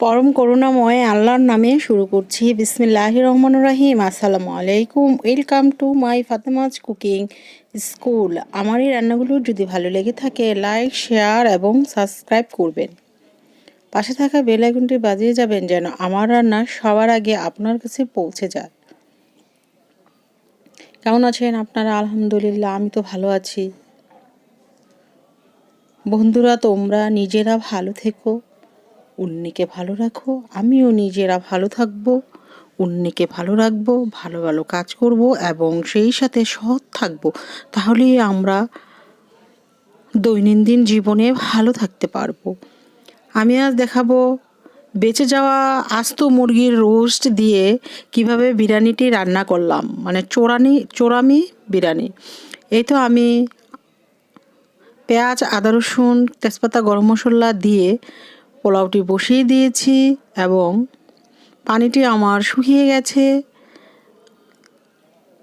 পরম করুণাময় আল্লাহর নামে শুরু করছি। বিসমিল্লাহির রহমানির রহিম। আসসালামু আলাইকুম। Welcome to my Fatema's cooking school. আমার এই রান্নাগুলো যদি ভালো লেগে থাকে লাইক, শেয়ার এবং সাবস্ক্রাইব করবেন। পাশে থাকা বেল আইকনটি বাজিয়ে যাবেন যেন আমার রান্না সবার আগে আপনার কাছে পৌঁছে যায়। কেমন আছেন আপনারা? আলহামদুলিল্লাহ, আমি তো ভালো আছি। বন্ধুরা, তোমরা নিজেরা ভালো থেকো, অন্যকে ভালো রাখো, আমিও নিজেরা ভালো থাকবো, অন্যকে ভালো রাখবো, ভালো ভালো কাজ করব এবং সেই সাথে সৎ থাকবো। তাহলেই আমরা দৈনন্দিন জীবনে ভালো থাকতে পারবো। আমি আজ দেখাবো বেঁচে যাওয়া আস্ত মুরগির রোস্ট দিয়ে কিভাবে বিরিয়ানিটি রান্না করলাম, মানে চোরামি বিরিয়ানি। এই তো আমি পেঁয়াজ, আদা, রসুন, তেজপাতা, গরম মশলা দিয়ে পোলাওটি বসিয়ে দিয়েছি এবং পানিটি আমার শুকিয়ে গেছে।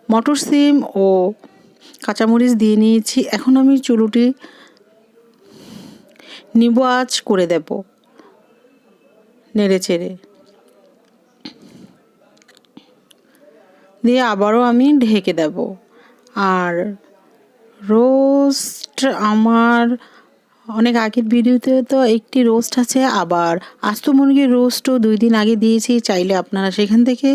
মটর সিম ও কাঁচামরিচ দিয়ে নিয়েছি। এখন আমি চুলোটি নিবু আঁচ করে দেব, নেড়ে চেড়ে দিয়ে আবারও আমি ঢেকে দেব। আর রোস্ট আমার অনেক আগের ভিডিওতে তো একটি রোস্ট আছে, আবার আস্ত মুরগির রোস্টও 2 দিন আগে দিয়েছি, চাইলে আপনারা সেখান থেকে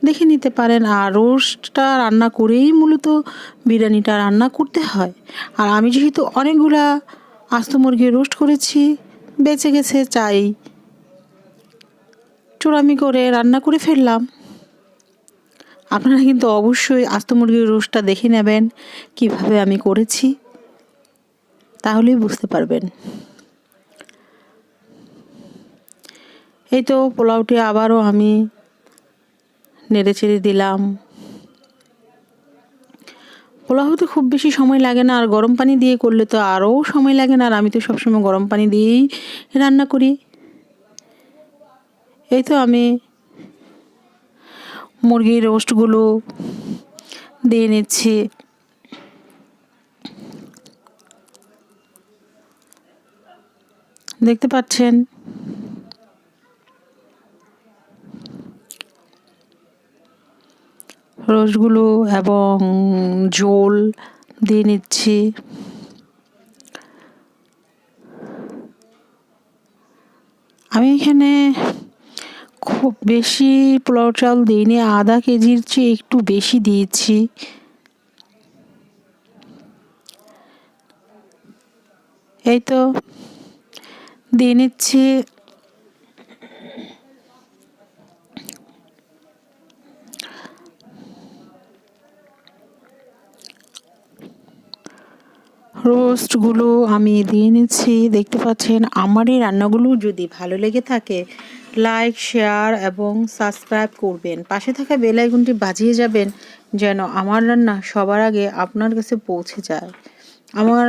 দেখে নিতে পারেন। আর রোস্টটা রান্না করেই মূলত বিরিয়ানিটা রান্না করতে হয়। আর আমি যেহেতু অনেকগুলা আস্ত মুরগির রোস্ট করেছি, বেঁচে গেছে, চাই চোরামি করে রান্না করে ফেললাম। আপনারা কিন্তু অবশ্যই আস্ত মুরগির রোস্টটা দেখে নেবেন কিভাবে আমি করেছি, তাহলেই বুঝতে পারবেন। এই তো পোলাওটি আবারও আমি নেড়ে চেড়ে দিলাম। পোলাও তো খুব বেশি সময় লাগে না, আর গরম পানি দিয়ে করলে তো আরও সময় লাগে না। আর আমি তো সবসময় গরম পানি দিয়েই রান্না করি। এই তো আমি মুরগির রোস্টগুলো দিয়ে নিচ্ছি। দেখতে পাচ্ছেন রোস্টগুলো এবং ঝোল দিয়ে নিচ্ছি। আমি এখানে খুব বেশি পোলাও চাল দিইনি, আধা কেজির চেয়ে একটু বেশি দিয়েছি। এই তো দিয়ে নিচ্ছি রোস্টগুলো, আমি দিয়ে নিচ্ছি। দেখতে পাচ্ছেন আমার এই রান্নাগুলো যদি ভালো লেগে থাকে লাইক, শেয়ার এবং সাবস্ক্রাইব করবেন। পাশে থাকা বেল আইকনটি বাজিয়ে যাবেন যেন আমার রান্না সবার আগে আপনার কাছে পৌঁছে যায়। আমার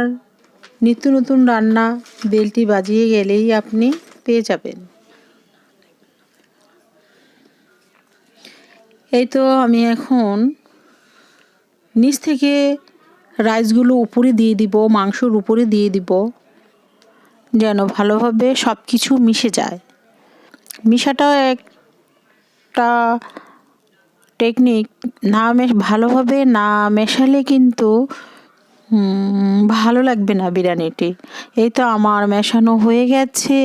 নিত্য নতুন রান্না বেলটি বাজিয়ে গেলেই আপনি পেয়ে যাবেন। এই তো আমি এখন নিচ থেকে রাইসগুলো উপরে দিয়ে দিব, মাংসর উপরে দিয়ে দিব, যেন ভালোভাবে সব কিছু মিশে যায়। মিশাটাও একটা টেকনিক, ভালোভাবে না মেশালে কিন্তু ভালো লাগবে না বিরিয়ানিটি। এই তো আমার মেশানো হয়ে গেছে,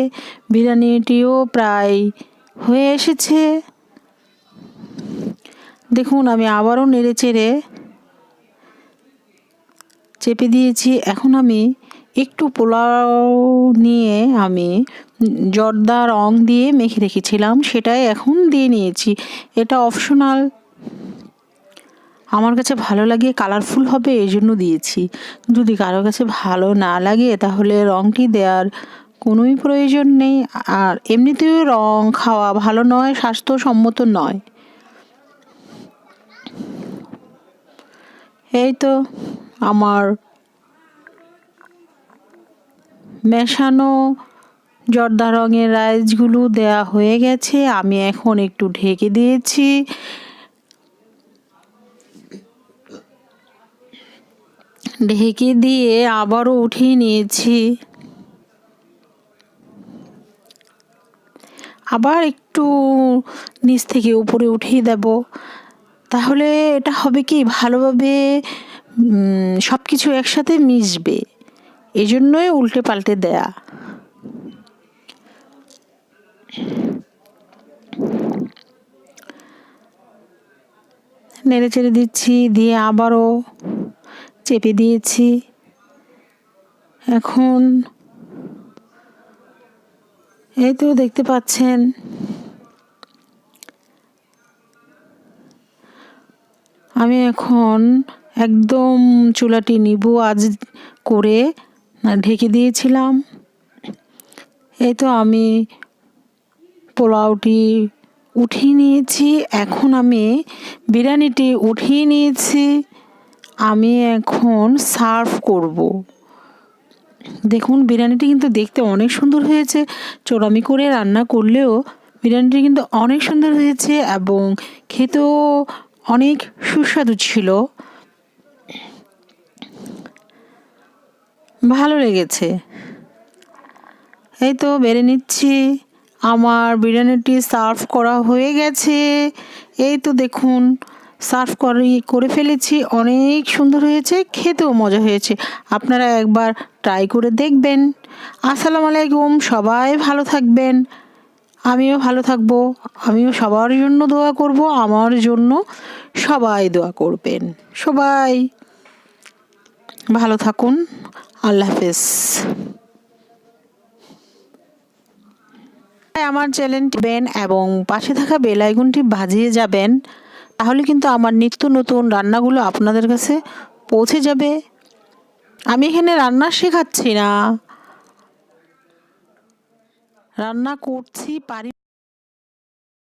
বিরিয়ানিটিও প্রায় হয়ে এসেছে। দেখুন আমি আবারও নেড়ে চেড়ে চেপে দিয়েছি। এখন আমি একটু পোলাও নিয়ে আমি জর্দা রং দিয়ে মেখে রেখেছিলাম, সেটাই এখন দিয়ে নিয়েছি। এটা অপশনাল, আমার কাছে ভালো লাগে, কালারফুল হবে এই জন্য দিয়েছি। যদি কারো কাছে ভালো না লাগে তাহলে রংটি দেওয়ার কোনোই প্রয়োজন নেই। আর এমনিতেও রং খাওয়া ভালো নয়, স্বাস্থ্যসম্মত নয়। এই তো আমার মেশানো জর্দা রঙের রাইসগুলো দেয়া হয়ে গেছে। আমি এখন একটু ঢেকে দিয়েছি। ঢেকে দিয়ে আবারও উঠিয়ে নিয়েছি। আবার একটু নিচ থেকে উপরে উঠিয়ে দেব। তাহলে এটা হবে কি ভালোভাবে সব কিছু একসাথে মিশবে, এই জন্যই উল্টে পাল্টে দেয়া। নেড়ে চেড়ে দিচ্ছি, দিয়ে আবারও চেপে দিয়েছি। এখন এই তো দেখতে পাচ্ছেন আমি এখন একদম চুলাটি নিবু আজ করে ঢেকে দিয়েছিলাম। এই তো আমি পোলাওটি উঠিয়ে নিয়েছি, এখন আমি বিরিয়ানিটি উঠিয়ে নিয়েছি। আমি এখন সার্ভ করব। দেখুন বিরিয়ানিটি কিন্তু দেখতে অনেক সুন্দর হয়েছে। চোরামি করে রান্না করলেও বিরিয়ানিটি কিন্তু অনেক সুন্দর হয়েছে এবং খেতেও অনেক সুস্বাদু ছিল, ভালো লেগেছে। এই তো বেড়ে নিচ্ছি। আমার বিরিয়ানিটি সার্ভ করা হয়ে গেছে। এই তো দেখুন সার্ভ করে ফেলেছি, অনেক সুন্দর হয়েছে, খেতেও মজা হয়েছে। আপনারা একবার ট্রাই করে দেখবেন। আসসালামু আলাইকুম, সবাই ভালো থাকবেন, আমিও ভালো থাকবো। আমিও সবার জন্য দোয়া করব, আমার জন্য সবাই দোয়া করবেন। সবাই ভালো থাকুন, আল্লাহ হাফেজ। আমার চ্যানেলটি বেন এবং পাশে থাকা বেল আইকনটি বাজিয়ে যাবেন, তাহলে কিন্তু আমার নিত্য নতুন রান্নাগুলো আপনাদের কাছে পৌঁছে যাবে। আমি এখানে রান্না শেখাচ্ছি না, রান্না করছি পারি।